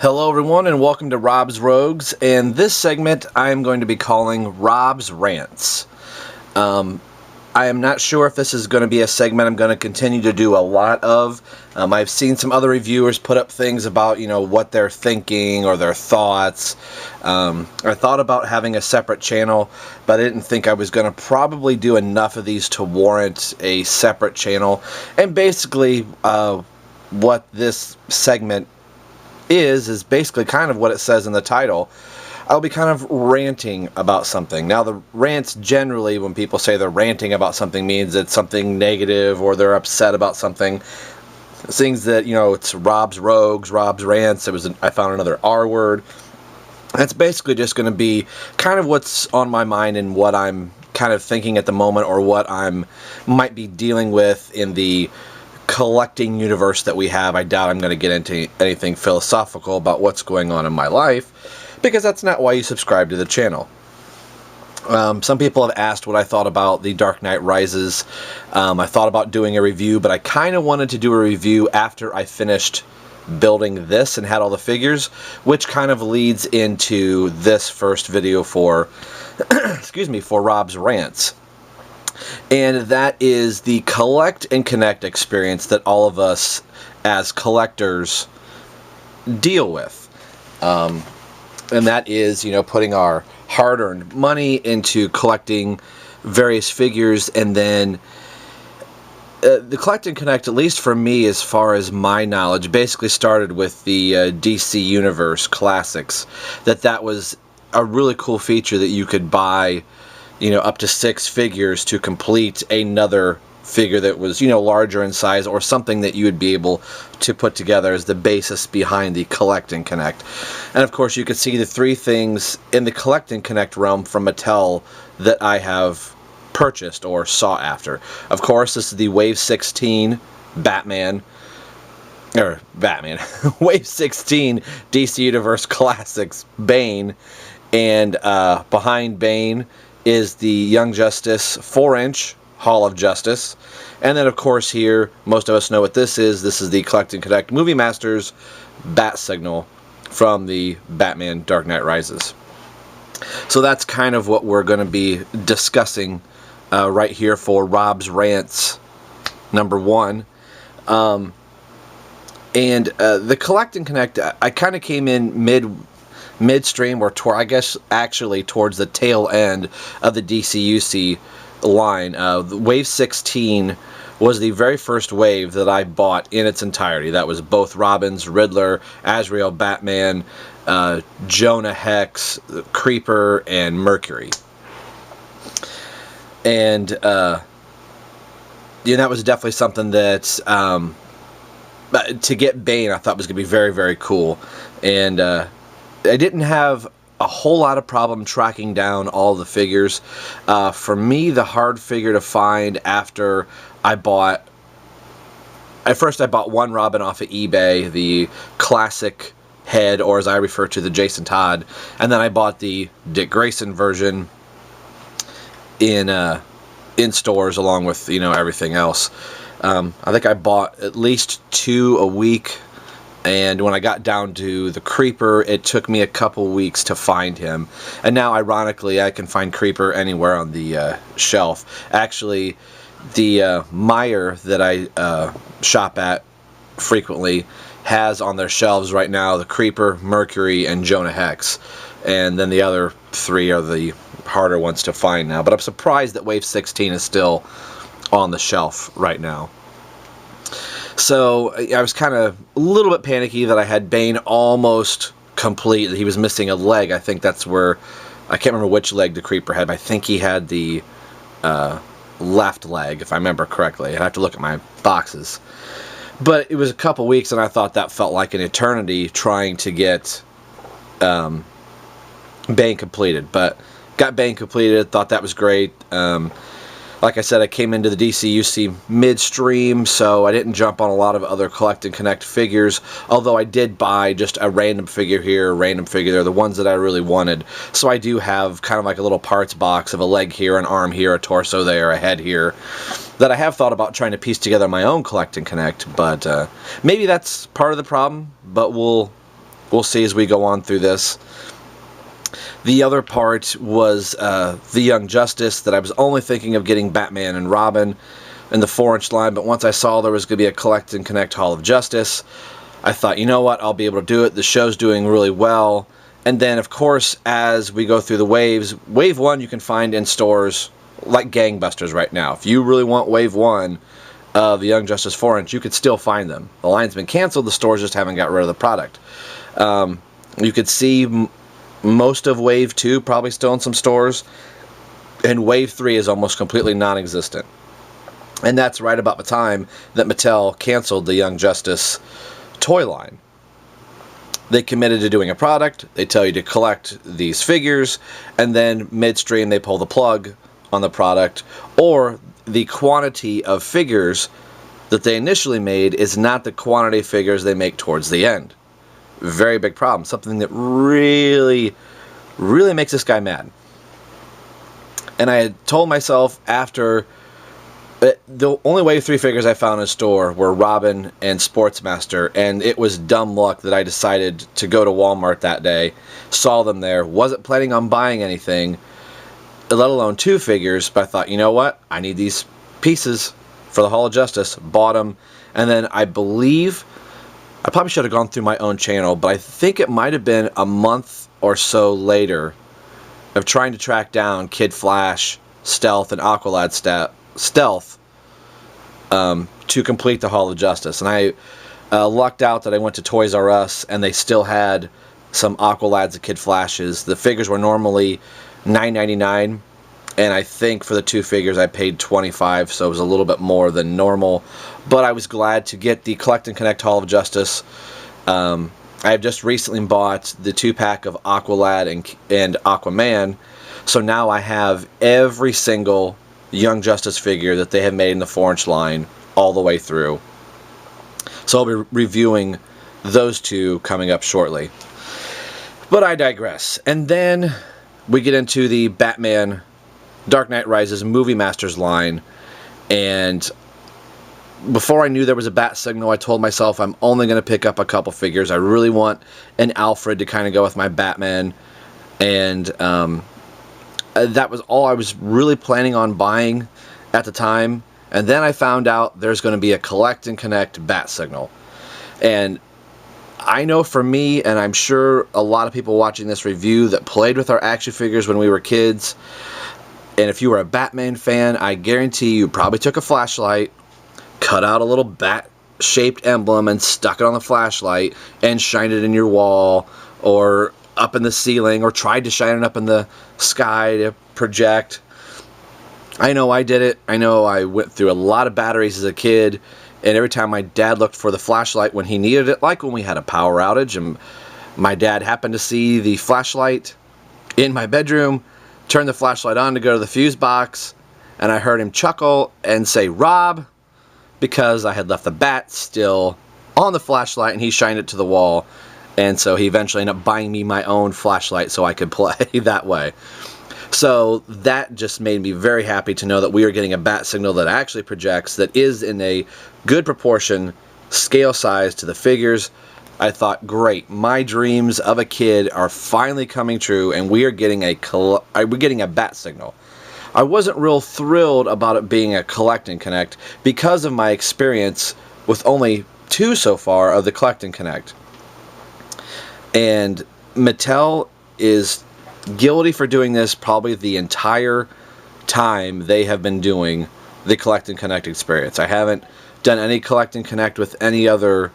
Hello everyone and welcome to Rob's Rogues, and this segment I am going to be calling Rob's Rants. I am not sure if this is going to be a segment I'm going to continue to do a lot of. I've seen some other reviewers put up things about, what they're thinking or their thoughts. I thought about having a separate channel, but I didn't think I was going to probably do enough of these to warrant a separate channel. And basically, what this segment is basically kind of what it says in the title. I'll be kind of ranting about something. Now, the rants generally, when people say they're ranting about something, means it's something negative or they're upset about something. Things that, it's Rob's Rogues, Rob's Rants. I found another R word. That's basically just going to be kind of what's on my mind and what I'm kind of thinking at the moment, or what might be dealing with in the collecting universe that we have. I doubt I'm going to get into anything philosophical about what's going on in my life, because that's not why you subscribe to the channel. Some people have asked what I thought about The Dark Knight Rises. I thought about doing a review, but I kind of wanted to do a review after I finished building this and had all the figures, which kind of leads into this first video for for Rob's Rants. And that is the collect and connect experience that all of us as collectors deal with. And that is, putting our hard-earned money into collecting various figures, and then the collect and connect, at least for me, as far as my knowledge, basically started with the DC Universe Classics. That was a really cool feature that you could buy, up to 6 figures to complete another figure that was, larger in size, or something that you would be able to put together as the basis behind the collect and connect. And of course, you could see the 3 things in the collect and connect realm from Mattel that I have purchased or sought after. Of course, this is the Wave 16 Wave 16 DC Universe Classics Bane, and behind Bane is the Young Justice 4-inch Hall of Justice. And then, of course, here, most of us know what this is. This is the Collect and Connect Movie Masters Bat Signal from the Batman Dark Knight Rises. So that's kind of what we're going to be discussing right here for Rob's Rants number 1. And the Collect and Connect, I kind of came in midstream, or I guess actually towards the tail end of the DCUC line. Wave 16 was the very first wave that I bought in its entirety. That was both Robins, Riddler, Azrael, Batman, Jonah Hex, Creeper, and Mercury. And that was definitely something that to get Bane I thought was going to be very, very cool. And I didn't have a whole lot of problem tracking down all the figures. For me, the hard figure to find after I bought one Robin off of eBay, the classic head, or as I refer to, the Jason Todd, and then I bought the Dick Grayson version in stores along with everything else. I think I bought at least 2 a week. And when I got down to the Creeper, it took me a couple weeks to find him. And now, ironically, I can find Creeper anywhere on the shelf. Actually, the Meyer that I shop at frequently has on their shelves right now the Creeper, Mercury, and Jonah Hex. And then the other 3 are the harder ones to find now. But I'm surprised that Wave 16 is still on the shelf right now. So I was kind of a little bit panicky that I had Bane almost complete, that he was missing a leg. I think that's where, I can't remember which leg the Creeper had, but I think he had the left leg, if I remember correctly. I'd have to look at my boxes. But it was a couple weeks, and I thought that felt like an eternity trying to get Bane completed. But got Bane completed, thought that was great. Like I said, I came into the DCUC midstream, so I didn't jump on a lot of other Collect and Connect figures, although I did buy just a random figure here, a random figure there, the ones that I really wanted. So I do have kind of like a little parts box of a leg here, an arm here, a torso there, a head here, that I have thought about trying to piece together my own Collect and Connect, but maybe that's part of the problem, but we'll we'll see as we go on through this. The other part was the Young Justice, that I was only thinking of getting Batman and Robin in the 4-inch line, but once I saw there was going to be a Collect and Connect Hall of Justice, I thought, you know what, I'll be able to do it. The show's doing really well. And then, of course, as we go through the waves, Wave 1 you can find in stores like gangbusters right now. If you really want Wave 1 of the Young Justice 4-inch, you could still find them. The line's been canceled, the stores just haven't got rid of the product. You could see most of Wave 2 probably still in some stores, and Wave 3 is almost completely non-existent. And that's right about the time that Mattel canceled the Young Justice toy line. They committed to doing a product, they tell you to collect these figures, and then midstream they pull the plug on the product, or the quantity of figures that they initially made is not the quantity of figures they make towards the end. Very big problem. Something that really, really makes this guy mad. And I had told myself after, the only Wave 3 figures I found in a store were Robin and Sportsmaster, and it was dumb luck that I decided to go to Walmart that day, saw them there, wasn't planning on buying anything, let alone 2 figures, but I thought, you know what, I need these pieces for the Hall of Justice, bought them, and then I believe, I probably should have gone through my own channel, but I think it might have been a month or so later of trying to track down Kid Flash, Stealth, and Aqualad Stealth to complete the Hall of Justice. And I lucked out that I went to Toys R Us and they still had some Aqualads and Kid Flashes. The figures were normally $9.99, and I think for the 2 figures I paid $25, so it was a little bit more than normal. But I was glad to get the Collect and Connect Hall of Justice. I have just recently bought the 2-pack of Aqualad and Aquaman, so now I have every single Young Justice figure that they have made in the 4-inch line all the way through. So I'll be reviewing those 2 coming up shortly. But I digress. And then we get into the Batman Dark Knight Rises Movie Masters line, and before I knew there was a bat signal, I told myself I'm only going to pick up a couple figures. I really want an Alfred to kind of go with my Batman, and that was all I was really planning on buying at the time. And then I found out there's going to be a Collect and Connect bat signal. And I know for me, and I'm sure a lot of people watching this review that played with our action figures when we were kids, and if you were a Batman fan, I guarantee you probably took a flashlight, cut out a little bat-shaped emblem and stuck it on the flashlight and shined it in your wall or up in the ceiling, or tried to shine it up in the sky to project. I know I did it. I know I went through a lot of batteries as a kid, and every time my dad looked for the flashlight when he needed it, like when we had a power outage and my dad happened to see the flashlight in my bedroom, turned the flashlight on to go to the fuse box, and I heard him chuckle and say, "Rob," because I had left the bat still on the flashlight and he shined it to the wall. And so he eventually ended up buying me my own flashlight so I could play that way. So that just made me very happy to know that we are getting a bat signal that actually projects, that is in a good proportion, scale size to the figures. I thought, great, my dreams of a kid are finally coming true, and we are getting a bat signal. I wasn't real thrilled about it being a Collect and Connect because of my experience with only 2 so far of the Collect and Connect. And Mattel is guilty for doing this probably the entire time they have been doing the Collect and Connect experience. I haven't done any Collect and Connect with any other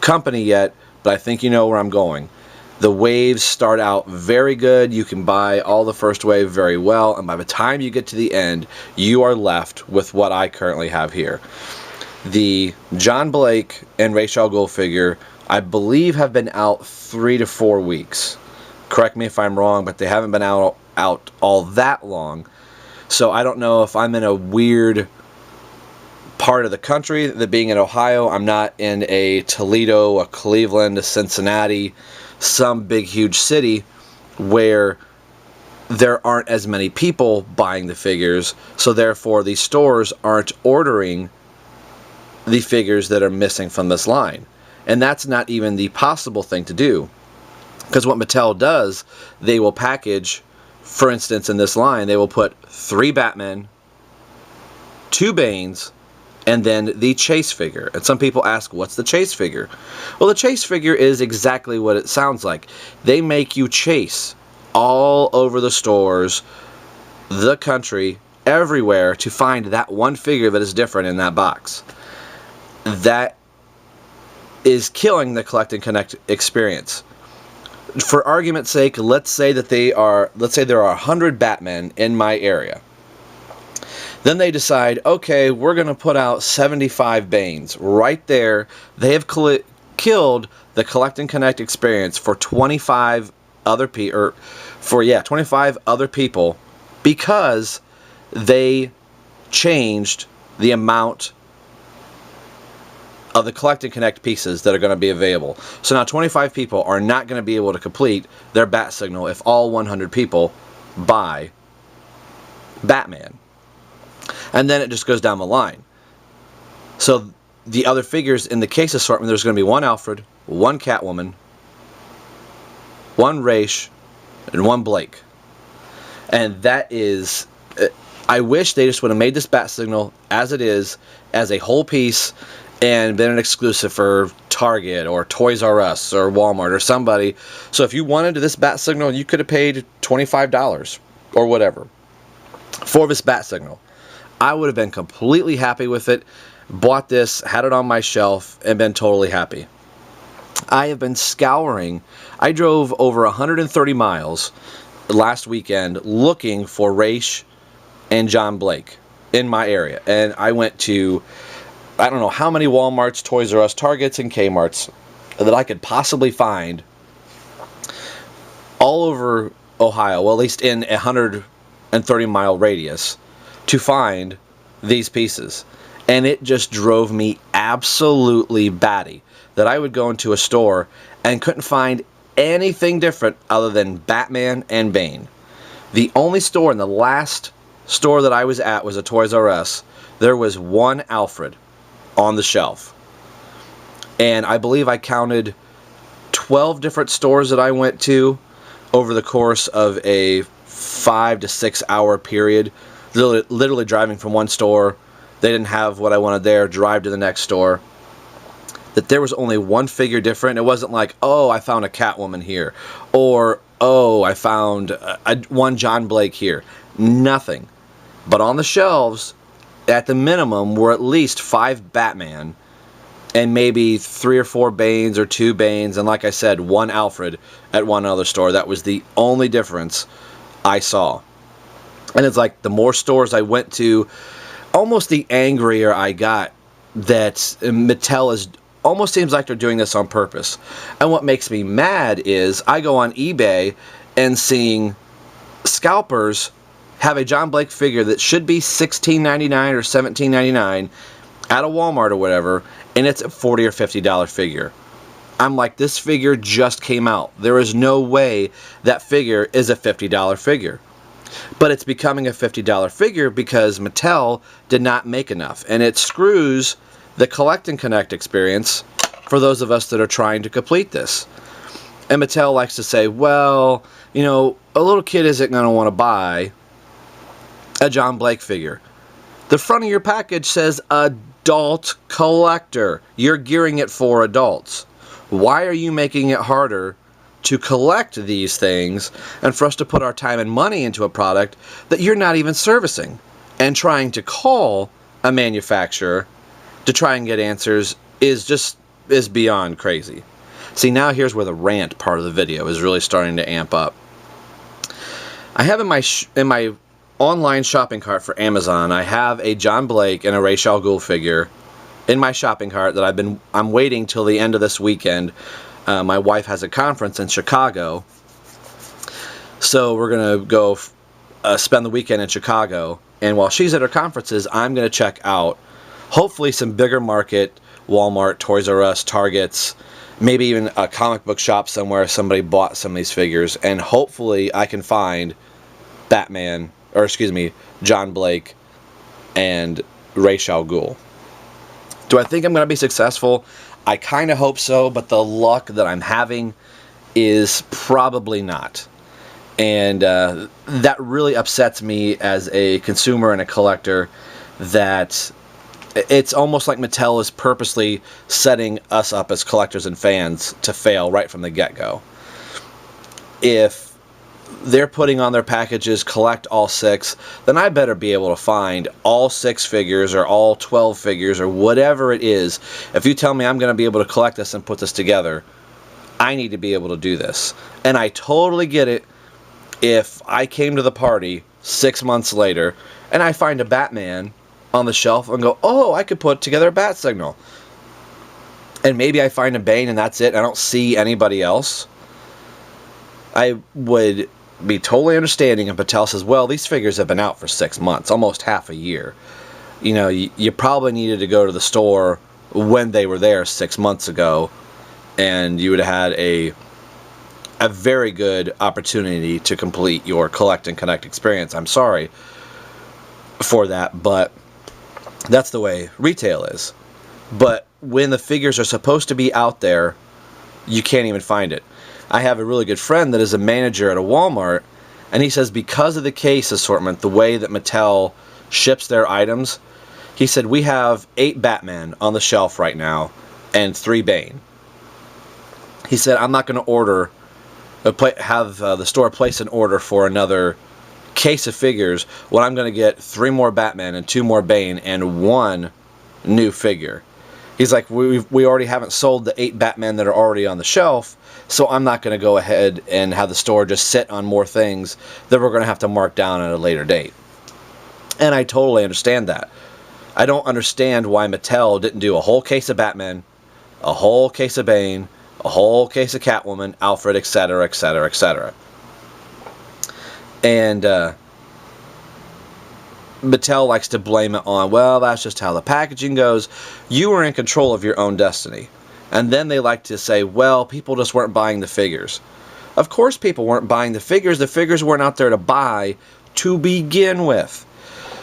company yet, but I think you know where I'm going. The waves start out very good. You can buy all the first wave very well, and by the time you get to the end, you are left with what I currently have here. The John Blake and Ra's al Ghul figure, I believe, have been out 3 to 4 weeks. Correct me if I'm wrong, but they haven't been out all that long. So I don't know if I'm in a weird part of the country, that being in Ohio, I'm not in a Toledo, a Cleveland, a Cincinnati, some big huge city where there aren't as many people buying the figures, so therefore the stores aren't ordering the figures that are missing from this line. And that's not even the possible thing to do. Because what Mattel does, they will package, for instance, in this line, they will put 3 Batmen, 2 Banes, and then the Chase figure. And some people ask, what's the Chase figure? Well, the Chase figure is exactly what it sounds like. They make you chase all over the stores, the country, everywhere to find that one figure that is different in that box. That is killing the collect and connect experience. For argument's sake, let's say there are 100 Batmen in my area. Then they decide, okay, we're going to put out 75 Banes. Right there, they have killed the collect and connect experience for 25 other people, 25 other people, because they changed the amount of the collect and connect pieces that are going to be available. So now 25 people are not going to be able to complete their bat signal if all 100 people buy Batman. And then it just goes down the line. So the other figures in the case assortment, there's going to be 1 Alfred, 1 Catwoman, 1 Raish, and 1 Blake. And that is, I wish they just would have made this bat signal as it is, as a whole piece, and been an exclusive for Target or Toys R Us or Walmart or somebody. So if you wanted this bat signal, you could have paid $25 or whatever for this bat signal. I would have been completely happy with it, bought this, had it on my shelf, and been totally happy. I have been scouring. I drove over 130 miles last weekend looking for Raish and John Blake in my area. And I went to, I don't know how many Walmarts, Toys R Us, Targets, and Kmarts that I could possibly find all over Ohio, well, at least in a 130-mile radius, to find these pieces. And it just drove me absolutely batty that I would go into a store and couldn't find anything different other than Batman and Bane. The only store, in the last store that I was at, was a Toys R Us. There was 1 Alfred on the shelf. And I believe I counted 12 different stores that I went to over the course of a 5 to 6 hour period. Literally driving from one store, they didn't have what I wanted there, drive to the next store. That there was only 1 figure different. It wasn't like, oh, I found a Catwoman here, or oh, I found one John Blake here. Nothing. But on the shelves, at the minimum, were at least 5 Batman, and maybe 3 or 4 Banes or 2 Banes, and like I said, 1 Alfred at one other store. That was the only difference I saw. And it's like the more stores I went to, almost the angrier I got that Mattel is, almost seems like they're doing this on purpose. And what makes me mad is I go on eBay and seeing scalpers have a John Blake figure that should be $16.99 or $17.99 at a Walmart or whatever, and it's a $40 or $50 figure. I'm like, this figure just came out. There is no way that figure is a $50 figure. But it's becoming a $50 figure because Mattel did not make enough. And it screws the collect and connect experience for those of us that are trying to complete this. And Mattel likes to say, well, you know, a little kid isn't going to want to buy a John Blake figure. The front of your package says adult collector. You're gearing it for adults. Why are you making it harder to collect these things and for us to put our time and money into a product that you're not even servicing? And trying to call a manufacturer to try and get answers is beyond crazy. See, now here's where the rant part of the video is really starting to amp up. I have in my online shopping cart for Amazon, I have a John Blake and a Ra's al Ghul figure in my shopping cart that I'm waiting till the end of this weekend. My wife has a conference in Chicago, so we're going to go spend the weekend in Chicago, and while she's at her conferences, I'm going to check out hopefully some bigger market, Walmart, Toys R Us, Targets, maybe even a comic book shop somewhere somebody bought some of these figures, and hopefully I can find John Blake and Ra's al Ghul. Do I think I'm going to be successful? I kind of hope so, but the luck that I'm having is probably not. And that really upsets me as a consumer and a collector, that it's almost like Mattel is purposely setting us up as collectors and fans to fail right from the get-go. If they're putting on their packages, collect all 6, then I better be able to find all 6 figures or all 12 figures or whatever it is. If you tell me I'm going to be able to collect this and put this together, I need to be able to do this. And I totally get it if I came to the party 6 months later and I find a Batman on the shelf and go, oh, I could put together a bat signal. And maybe I find a Bane and that's it. I don't see anybody else. I would be totally understanding if Mattel says, well, these figures have been out for 6 months, almost half a year. You know, you probably needed to go to the store when they were there 6 months ago, and you would have had a very good opportunity to complete your collect and connect experience. I'm sorry for that, but that's the way retail is. But when the figures are supposed to be out there, you can't even find it. I have a really good friend that is a manager at a Walmart, and he says because of the case assortment, the way that Mattel ships their items, he said we have 8 Batman on the shelf right now and 3 Bane. He said I'm not going to have the store place an order for another case of figures when I'm going to get 3 more Batman and 2 more Bane and 1 new figure. He's like, we already haven't sold the 8 Batman that are already on the shelf, so I'm not going to go ahead and have the store just sit on more things that we're going to have to mark down at a later date. And I totally understand that. I don't understand why Mattel didn't do a whole case of Batman, a whole case of Bane, a whole case of Catwoman, Alfred, etc., etc., etc. And Mattel likes to blame it on, well, that's just how the packaging goes. You were in control of your own destiny. And then they like to say, well, people just weren't buying the figures. Of course people weren't buying the figures. The figures weren't out there to buy to begin with.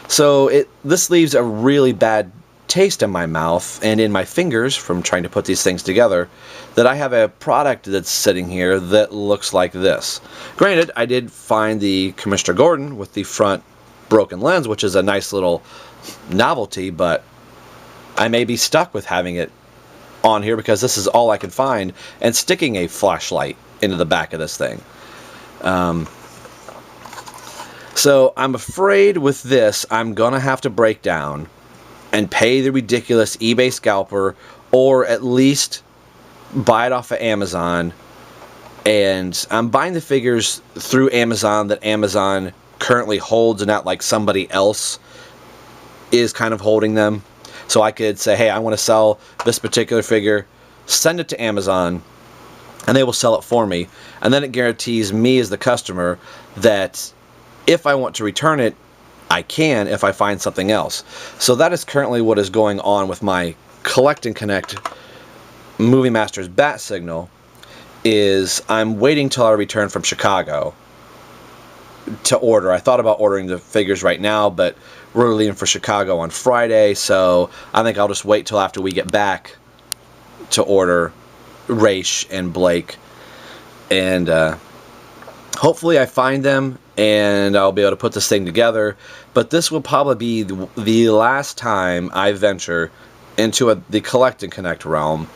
So this leaves a really bad taste in my mouth and in my fingers from trying to put these things together, that I have a product that's sitting here that looks like this. Granted, I did find the Commissioner Gordon with the front broken lens, which is a nice little novelty, but I may be stuck with having it on here because this is all I can find, and sticking a flashlight into the back of this thing. So I'm afraid with this I'm gonna have to break down and pay the ridiculous eBay scalper, or at least buy it off of Amazon. And I'm buying the figures through Amazon that Amazon currently holds, and not like somebody else is kind of holding them. So I could say, hey, I want to sell this particular figure, send it to Amazon, and they will sell it for me. And then it guarantees me as the customer that if I want to return it, I can if I find something else. So that is currently what is going on with my Collect and Connect Movie Masters bat signal, is I'm waiting till I return from Chicago to order. I thought about ordering the figures right now, but we're leaving for Chicago on Friday, so I think I'll just wait till after we get back to order Raish and Blake. And hopefully I find them and I'll be able to put this thing together. But this will probably be the last time I venture into the Collect and Connect realm,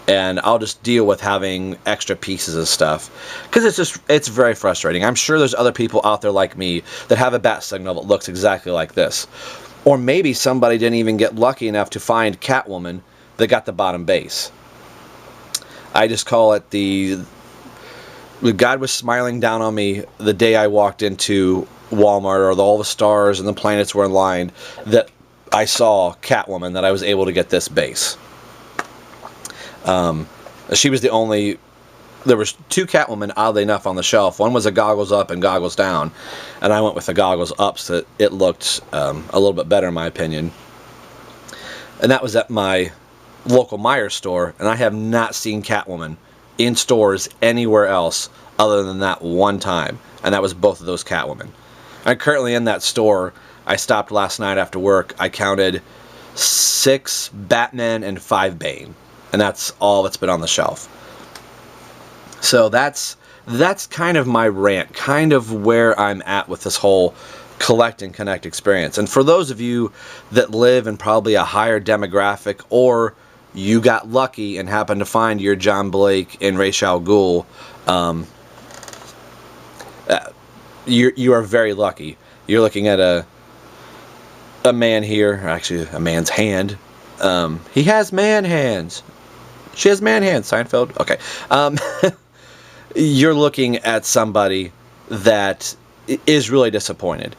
and I'll just deal with having extra pieces of stuff, because it's very frustrating. I'm sure there's other people out there like me that have a bat signal that looks exactly like this. Or maybe somebody didn't even get lucky enough to find Catwoman that got the bottom base. I just call it the God was smiling down on me the day I walked into Walmart, or all the stars and the planets were aligned, that I saw Catwoman, that I was able to get this base. She was the only. There was 2 Catwoman, oddly enough, on the shelf. One was a goggles up and goggles down, and I went with the goggles up so that it looked a little bit better in my opinion. And that was at my local Meijer store, and I have not seen Catwoman in stores anywhere else other than that one time, and that was both of those Catwomen. I'm currently in that store. I stopped last night after work. I counted 6 Batman and 5 Bane, and that's all that's been on the shelf. So that's kind of my rant, kind of where I'm at with this whole collect and connect experience. And for those of you that live in probably a higher demographic, or you got lucky and happened to find your John Blake and Ra's al Ghul, you are very lucky. You're looking at a man here, actually a man's hand. He has man hands. She has man hands, Seinfeld. Okay. You're looking at somebody that is really disappointed.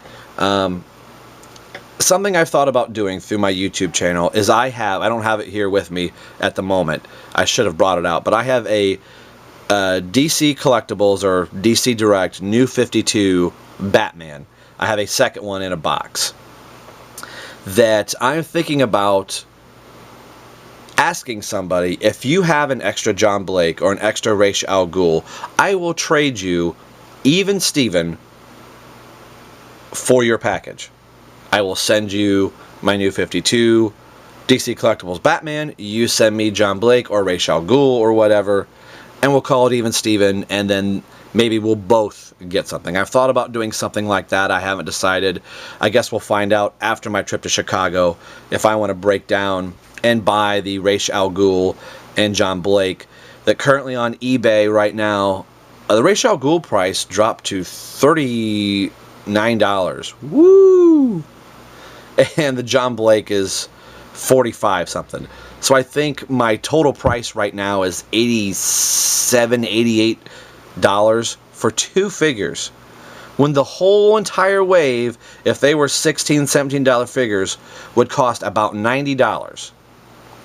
Something I've thought about doing through my YouTube channel is I don't have it here with me at the moment. I should have brought it out, but I have a DC Collectibles or DC Direct New 52 Batman. I have a second one in a box that I'm thinking about asking somebody, if you have an extra John Blake or an extra Ra's al Ghul, I will trade you even Steven for your package. I will send you my New 52 DC Collectibles Batman, you send me John Blake or Ra's al Ghul or whatever, and we'll call it even Steven, and then maybe we'll both get something. I've thought about doing something like that. I haven't decided. I guess we'll find out after my trip to Chicago if I want to break down and buy the Ra's al Ghul and John Blake that currently on eBay right now. The Ra's al Ghul price dropped to $39. Woo! And the John Blake is 45 something. So I think my total price right now is $87, $88 for two figures. When the whole entire wave, if they were $16, $17 figures, would cost about $90.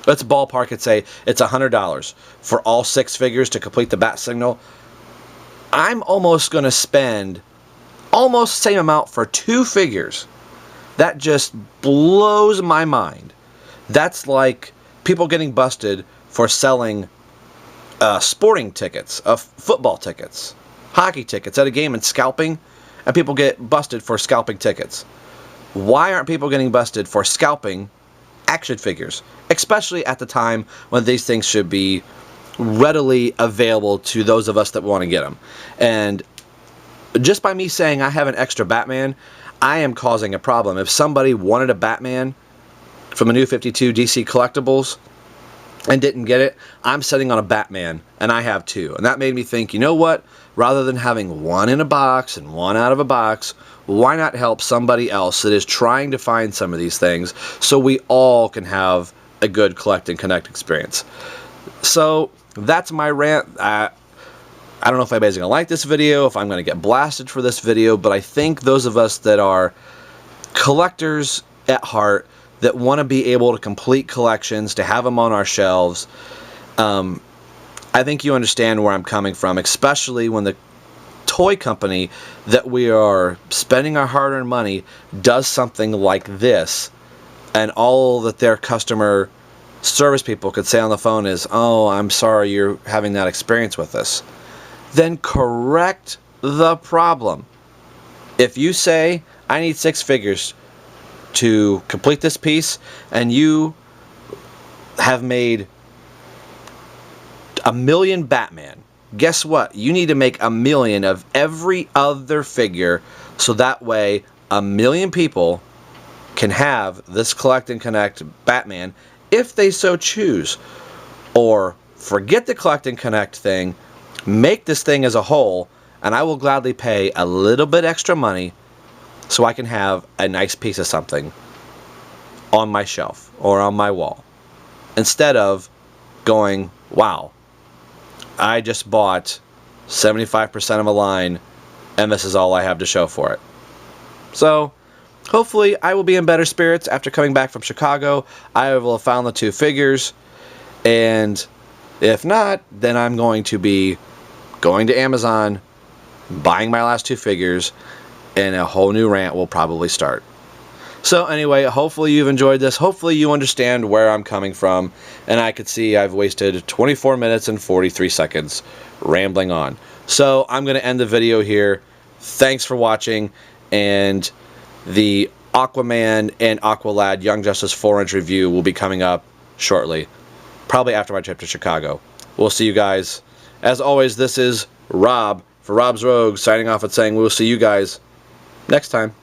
Let's ballpark it, say it's $100 for all 6 figures to complete the bat signal. I'm almost going to spend almost the same amount for 2 figures. That just blows my mind. That's like people getting busted for selling sporting tickets, football tickets, hockey tickets at a game and scalping, and people get busted for scalping tickets. Why aren't people getting busted for scalping action figures, especially at the time when these things should be readily available to those of us that want to get them? And just by me saying I have an extra Batman, I am causing a problem. If somebody wanted a Batman from a New 52 DC Collectibles and didn't get it, I'm sitting on a Batman, and I have 2. And that made me think, you know what? Rather than having one in a box and one out of a box, why not help somebody else that is trying to find some of these things so we all can have a good collect and connect experience? So that's my rant. I don't know if anybody's going to like this video, if I'm going to get blasted for this video, but I think those of us that are collectors at heart, that want to be able to complete collections, to have them on our shelves, I think you understand where I'm coming from, especially when the toy company that we are spending our hard-earned money does something like this, and all that their customer service people could say on the phone is, "Oh, I'm sorry you're having that experience with us." Then correct the problem. If you say, I need 6 figures to complete this piece, and you have made 1,000,000 Batman, guess what? You need to make 1,000,000 of every other figure, so that way 1,000,000 people can have this collect and connect Batman if they so choose. Or forget the collect and connect thing, make this thing as a whole, and I will gladly pay a little bit extra money so I can have a nice piece of something on my shelf or on my wall, instead of going, wow, I just bought 75% of a line and this is all I have to show for it. So hopefully I will be in better spirits after coming back from Chicago. I will have found the 2 figures, and if not, then I'm going to be going to Amazon, buying my last 2 figures, and a whole new rant will probably start. So anyway, hopefully you've enjoyed this. Hopefully you understand where I'm coming from, and I could see I've wasted 24 minutes and 43 seconds rambling on. So I'm going to end the video here. Thanks for watching, and the Aquaman and Aqualad Young Justice 4-inch review will be coming up shortly. probably after my trip to Chicago. We'll see you guys. As always, this is Rob for Rob's Rogues signing off and saying we'll see you guys next time.